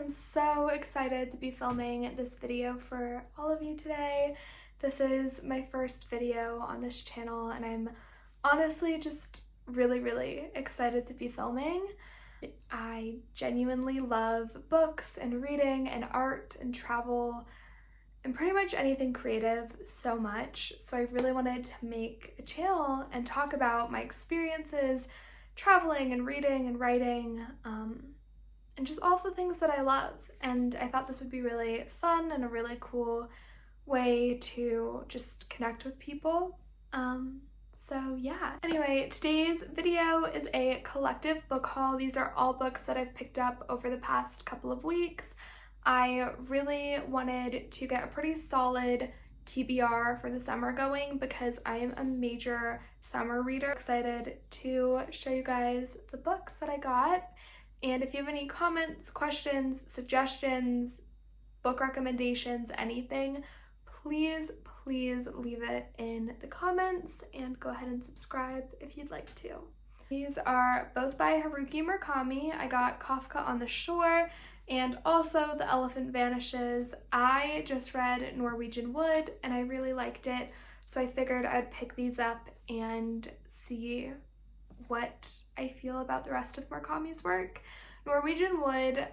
I'm so excited to be filming this video for all of you today. This is my first video on this channel and I'm honestly just really excited to be filming. I genuinely love books and reading and art and travel and pretty much anything creative so much, so I really wanted to make a channel and talk about my experiences traveling and reading and writing, and just all the things that I love. And I thought this would be really fun and a really cool way to just connect with people. So yeah. Anyway, today's video is a collective book haul. These are all books that I've picked up over the past couple of weeks. I really wanted to get a pretty solid TBR for the summer going because I am a major summer reader. Excited to show you guys the books that I got. And if you have any comments, questions, suggestions, book recommendations, anything, please leave it in the comments and go ahead and subscribe if you'd like to. These are both by Haruki Murakami. I got Kafka on the Shore and also The Elephant Vanishes. I just read Norwegian Wood and I really liked it, so I figured I'd pick these up and see what I feel about the rest of Murakami's work. Norwegian Wood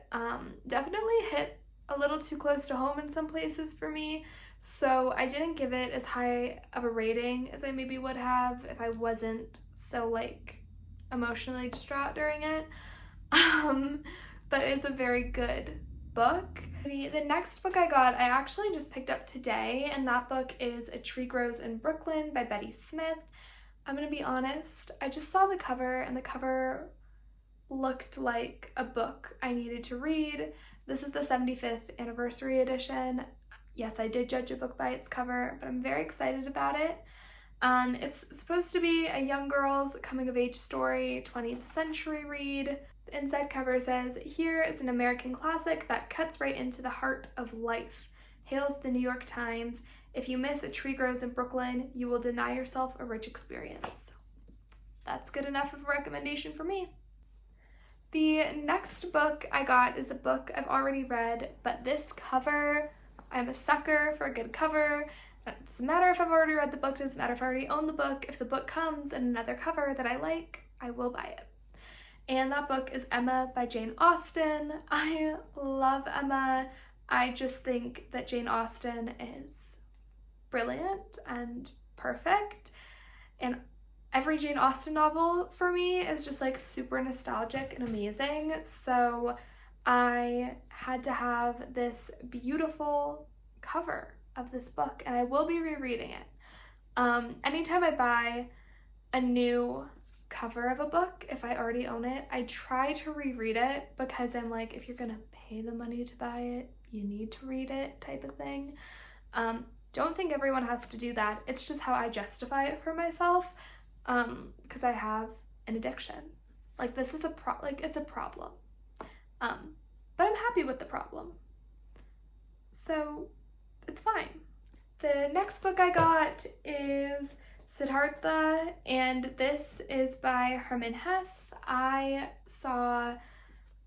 definitely hit a little too close to home in some places for me, so I didn't give it as high of a rating as I maybe would have if I wasn't so like emotionally distraught during it. But it's a very good book. The next book I got, I actually just picked up today, and that book is A Tree Grows in Brooklyn by Betty Smith. I'm gonna be honest, I just saw the cover and the cover looked like a book I needed to read. This is the 75th anniversary edition. Yes, I did judge a book by its cover, but I'm very excited about it. It's supposed to be a young girl's coming-of-age story, 20th century read. The inside cover says, "Here is an American classic that cuts right into the heart of life. Hails the New York Times. If you miss A Tree Grows in Brooklyn, you will deny yourself a rich experience." That's good enough of a recommendation for me. The next book I got is a book I've already read, but this cover, I'm a sucker for a good cover. It doesn't matter if I've already read the book, it doesn't matter if I already own the book. If the book comes in another cover that I like, I will buy it. And that book is Emma by Jane Austen. I love Emma. I just think that Jane Austen is brilliant and perfect. And every Jane Austen novel for me is just like super nostalgic and amazing. So I had to have this beautiful cover of this book, and I will be rereading it. Anytime I buy a new cover of a book, if I already own it, I try to reread it because I'm like, if you're gonna pay the money to buy it, you need to read it type of thing. Don't think everyone has to do that. It's just how I justify it for myself, because I have an addiction. Like, this is it's a problem. But I'm happy with the problem. So it's fine. The next book I got is Siddhartha, and this is by Hermann Hesse. I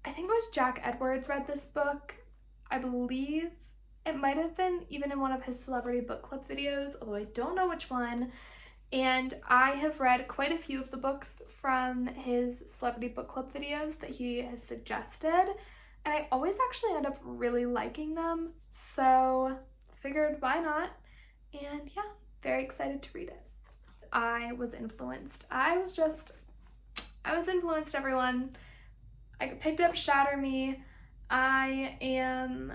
think it was Jack Edwards read this book. I believe it might have been even in one of his celebrity book club videos, although I don't know which one. And I have read quite a few of the books from his celebrity book club videos that he has suggested, and I always actually end up really liking them, so figured why not, and yeah, very excited to read it. I was influenced, everyone. I picked up Shatter Me. I am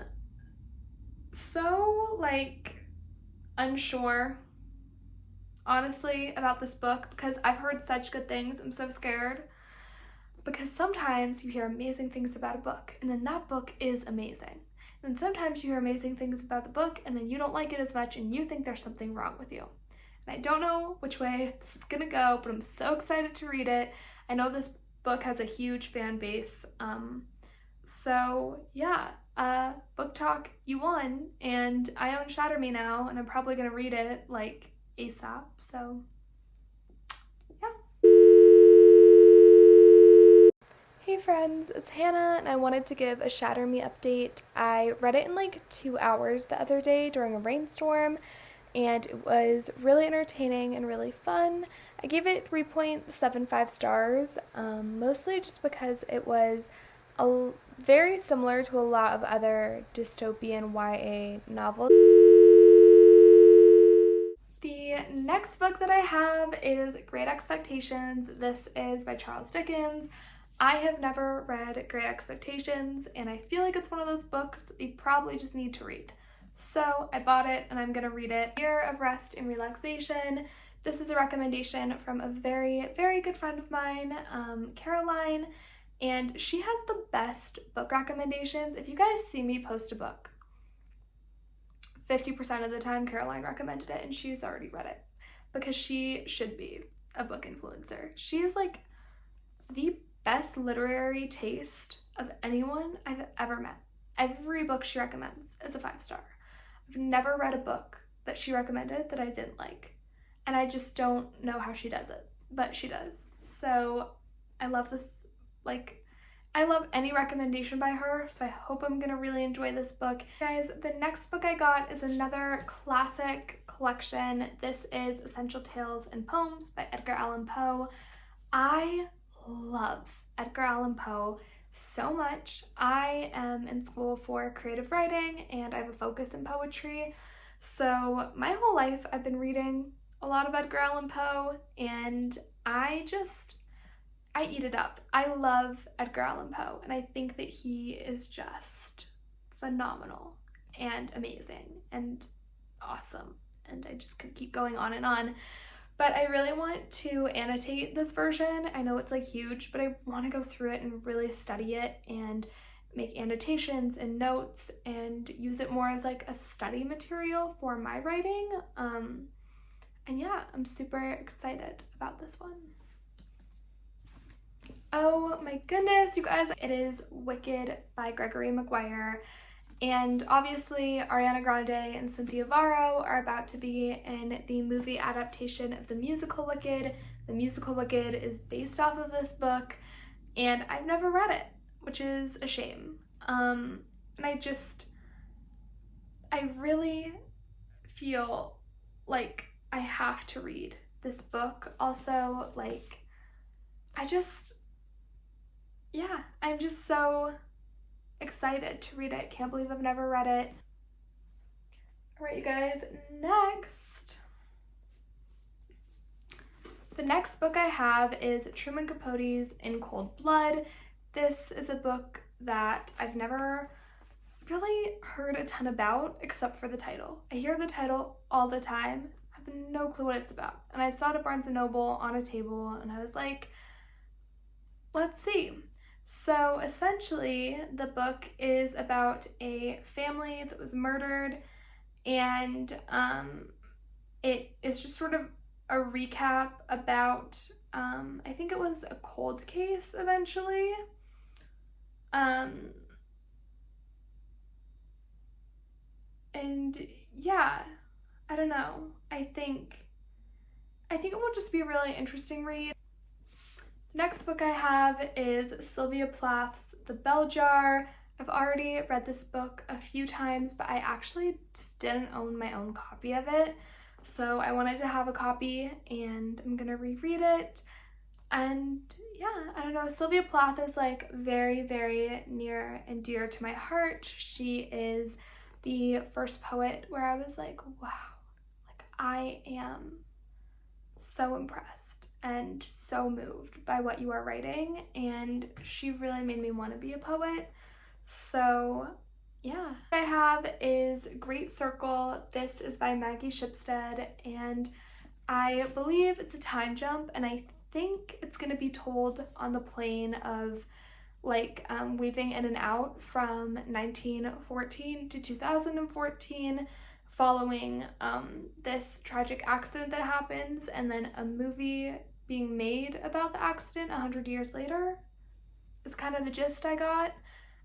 so unsure honestly about this book because I've heard such good things. I'm so scared because sometimes you hear amazing things about a book and then that book is amazing. And sometimes you hear amazing things about the book and then you don't like it as much and you think there's something wrong with you. And I don't know which way this is gonna go, but I'm so excited to read it. I know this book has a huge fan base. So yeah, book talk, you won, and I own Shatter Me now and I'm probably gonna read it like ASAP, so yeah. Hey friends, it's Hannah and I wanted to give a Shatter Me update. I read it in like 2 hours the other day during a rainstorm and it was really entertaining and really fun. I gave it 3.75 stars, mostly just because it was very similar to a lot of other dystopian YA novels. The next book that I have is Great Expectations. This is by Charles Dickens. I have never read Great Expectations, and I feel like it's one of those books you probably just need to read. So I bought it and I'm gonna read it. Year of Rest and Relaxation. This is a recommendation from a very, very good friend of mine, Caroline, and she has the best book recommendations. If you guys see me post a book, 50% of the time Caroline recommended it and she's already read it because she should be a book influencer. She is like the best literary taste of anyone I've ever met. Every book she recommends is a 5-star. I've never read a book that she recommended that I didn't like, and I just don't know how she does it, but she does. So I love this, like, I love any recommendation by her, so I hope I'm gonna really enjoy this book. Guys, the next book I got is another classic collection. This is Essential Tales and Poems by Edgar Allan Poe. I love Edgar Allan Poe so much. I am in school for creative writing and I have a focus in poetry. So my whole life I've been reading a lot of Edgar Allan Poe and I eat it up. I love Edgar Allan Poe and I think that he is just phenomenal and amazing and awesome. And I just could keep going on and on. But I really want to annotate this version. I know it's like huge, but I want to go through it and really study it and make annotations and notes and use it more as like a study material for my writing. And yeah, I'm super excited about this one. Oh my goodness, you guys, it is Wicked by Gregory Maguire. And obviously, Ariana Grande and Cynthia Varro are about to be in the movie adaptation of the musical Wicked. The musical Wicked is based off of this book, and I've never read it, which is a shame. And I really feel like I have to read this book. Also, like, I'm just so excited to read it. Can't believe I've never read it. All right, you guys, the next book I have is Truman Capote's In Cold Blood. This is a book that I've never really heard a ton about except for the title. I hear the title all the time. I have no clue what it's about. And I saw it at Barnes & Noble on a table and I was like, let's see. So essentially, the book is about a family that was murdered, and it is just sort of a recap about, I think it was a cold case eventually. And yeah, I don't know. I think it will just be a really interesting read. Next book I have is Sylvia Plath's The Bell Jar. I've already read this book a few times, but I actually just didn't own my own copy of it. So I wanted to have a copy and I'm gonna reread it. And yeah, I don't know, Sylvia Plath is like very, very near and dear to my heart. She is the first poet where I was like, wow, like I am so impressed and so moved by what you are writing, and she really made me want to be a poet. So yeah. What I have is Great Circle. This is by Maggie Shipstead, and I believe it's a time jump, and I think it's going to be told on the plane of like weaving in and out from 1914 to 2014, following this tragic accident that happens, and then a movie being made about the accident 100 years later is kind of the gist I got.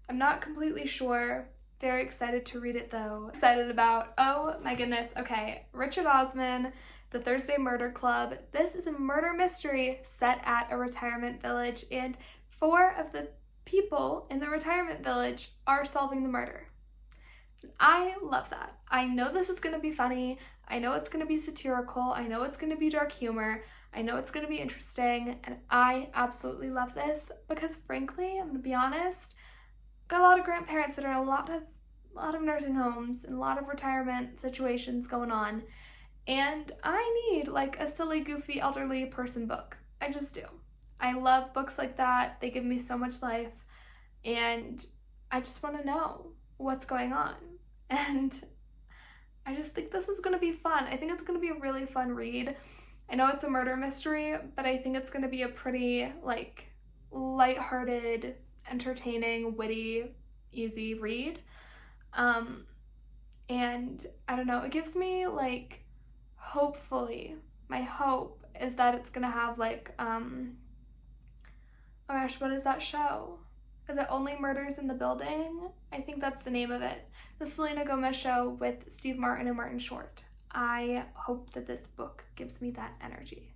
I'm not completely sure. Very excited to read it though. Excited about, oh my goodness, okay, Richard Osman, The Thursday Murder Club. This is a murder mystery set at a retirement village, and 4 of the people in the retirement village are solving the murder. I love that. I know this is going to be funny. I know it's going to be satirical. I know it's going to be dark humor. I know it's going to be interesting. And I absolutely love this because, frankly, I'm going to be honest, got a lot of grandparents that are in a lot of nursing homes and a lot of retirement situations going on. And I need like a silly, goofy, elderly person book. I just do. I love books like that. They give me so much life. And I just want to know what's going on. And I just think this is going to be fun. I think it's going to be a really fun read. I know it's a murder mystery, but I think it's going to be a pretty like lighthearted, entertaining, witty, easy read. And I don't know, it gives me like, hopefully, my hope is that it's gonna have like, oh gosh, what is that show? Is it Only Murders in the Building? I think that's the name of it. The Selena Gomez show with Steve Martin and Martin Short. I hope that this book gives me that energy.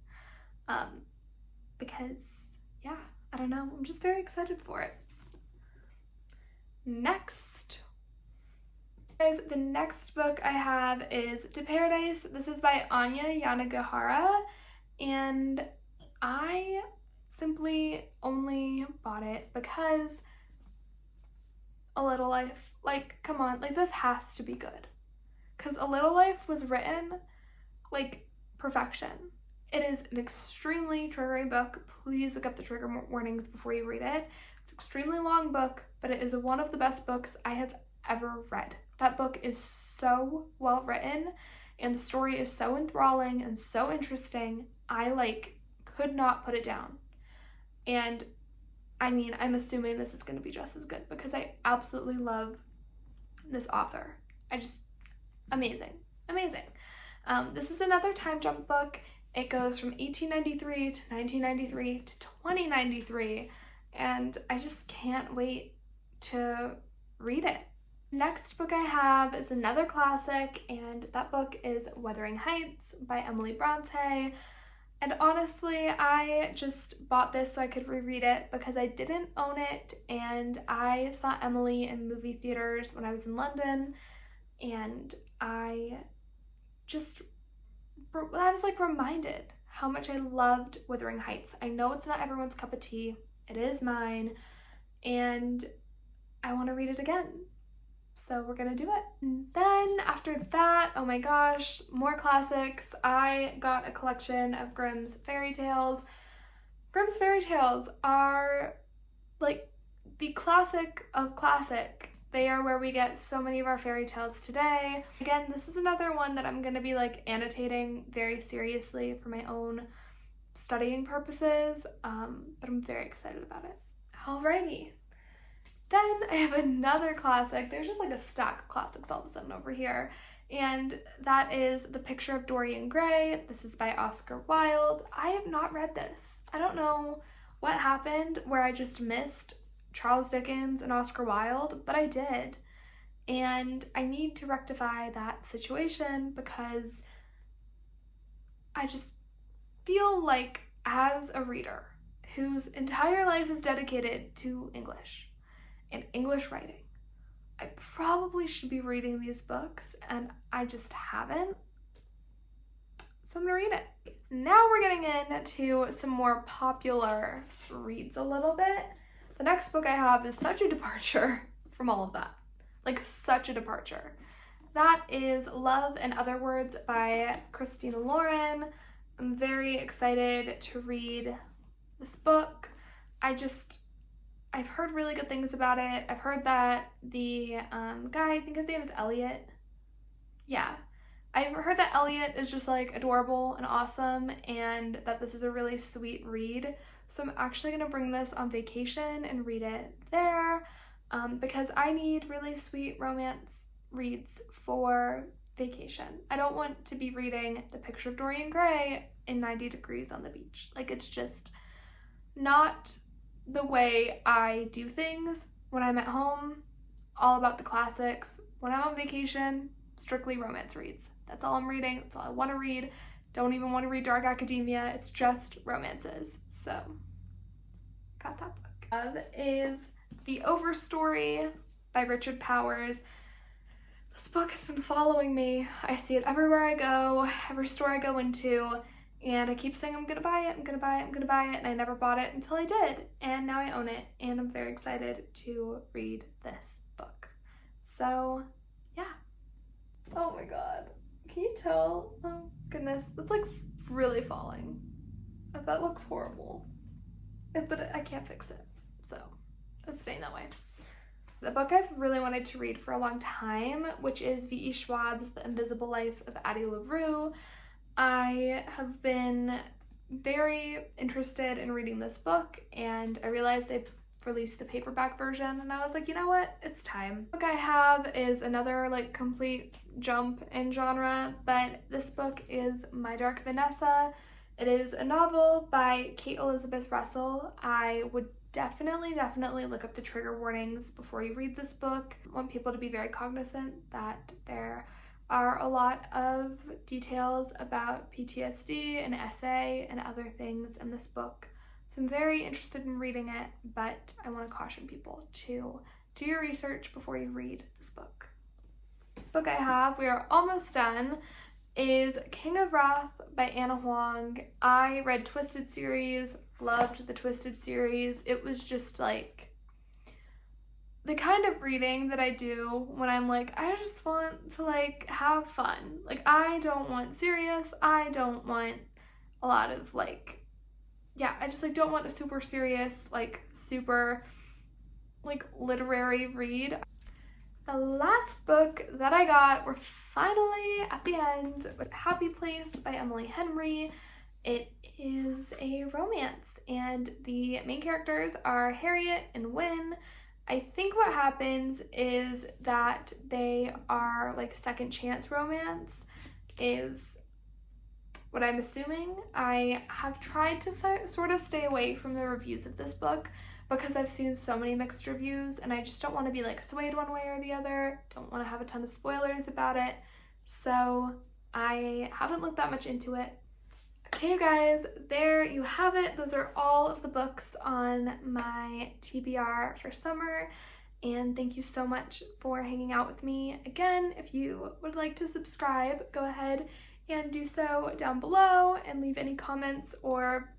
Because, yeah, I don't know, I'm just very excited for it. Next. Guys, the next book I have is To Paradise. This is by Anya Yanagihara, and I simply only bought it because A Little Life, like, come on, like, this has to be good. Because A Little Life was written like perfection. It is an extremely triggering book. Please look up the trigger warnings before you read it. It's an extremely long book, but it is one of the best books I have ever read. That book is so well written and the story is so enthralling and so interesting. I like could not put it down. And I mean, I'm assuming this is going to be just as good because I absolutely love this author. Amazing. This is another time jump book. It goes from 1893 to 1993 to 2093, and I just can't wait to read it. Next book I have is another classic, and that book is Wuthering Heights by Emily Bronte. And honestly, I just bought this so I could reread it because I didn't own it, and I saw Emily in movie theaters when I was in London, and I was like reminded how much I loved Wuthering Heights. I know it's not everyone's cup of tea. It is mine, and I want to read it again. So we're gonna do it. And then after that, oh my gosh, more classics. I got a collection of Grimm's fairy tales. Grimm's fairy tales are like the classic of classic. They are where we get so many of our fairy tales today. Again, this is another one that I'm gonna be like annotating very seriously for my own studying purposes, but I'm very excited about it. Alrighty. Then I have another classic. There's just like a stack of classics all of a sudden over here. And that is The Picture of Dorian Gray. This is by Oscar Wilde. I have not read this. I don't know what happened where I just missed Charles Dickens and Oscar Wilde, but I did. And I need to rectify that situation because I just feel like as a reader whose entire life is dedicated to English and English writing, I probably should be reading these books and I just haven't. So I'm gonna read it. Now we're getting into some more popular reads a little bit. The next book I have is such a departure from all of that. Like such a departure. That is Love and Other Words by Christina Lauren. I'm very excited to read this book. I've heard really good things about it. I've heard that the guy, I think his name is Elliot. Yeah. I've heard that Elliot is just like adorable and awesome and that this is a really sweet read. So I'm actually going to bring this on vacation and read it there because I need really sweet romance reads for vacation. I don't want to be reading The Picture of Dorian Gray in 90 degrees on the beach. Like it's just not the way I do things when I'm at home, all about the classics. When I'm on vacation, strictly romance reads. That's all I'm reading. That's all I want to read. Don't even want to read dark academia. It's just romances. So, got that book. Is The Overstory by Richard Powers. This book has been following me. I see it everywhere I go, every store I go into, and I keep saying I'm gonna buy it, I'm gonna buy it, I'm gonna buy it, and I never bought it until I did, and now I own it, and I'm very excited to read this book. So, yeah. Oh my god. Can you tell? Oh goodness, that's like really falling. That looks horrible. But I can't fix it, so it's staying that way. The book I've really wanted to read for a long time, which is V.E. Schwab's The Invisible Life of Addie LaRue. I have been very interested in reading this book, and I realized they released the paperback version, and I was like, you know what, it's time. The book I have is another like complete jump in genre, but this book is My Dark Vanessa. It is a novel by Kate Elizabeth Russell. I would definitely look up the trigger warnings before you read this book. I want people to be very cognizant that there are a lot of details about PTSD and SA and other things in this book. So I'm very interested in reading it, but I want to caution people to do your research before you read this book. This book I have, we are almost done, is King of Wrath by Anna Huang. I read Twisted series, loved the Twisted series. It was just like the kind of reading that I do when I'm like, I just want to like have fun. Like I don't want serious, I don't want a lot of like, yeah, I just like don't want a super serious, like super like literary read. The last book that I got, we're finally at the end, was Happy Place by Emily Henry. It is a romance, and the main characters are Harriet and Wynne. I think what happens is that they are like second chance romance is what I'm assuming. I have tried to sort of stay away from the reviews of this book because I've seen so many mixed reviews, and I just don't want to be like swayed one way or the other. Don't want to have a ton of spoilers about it. So I haven't looked that much into it. Okay, you guys, there you have it. Those are all of the books on my TBR for summer. And thank you so much for hanging out with me. Again, if you would like to subscribe, go ahead and do so down below and leave any comments or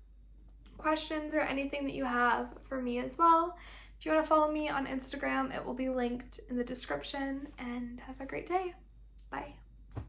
questions or anything that you have for me as well. If you want to follow me on Instagram, it will be linked in the description, and have a great day. Bye.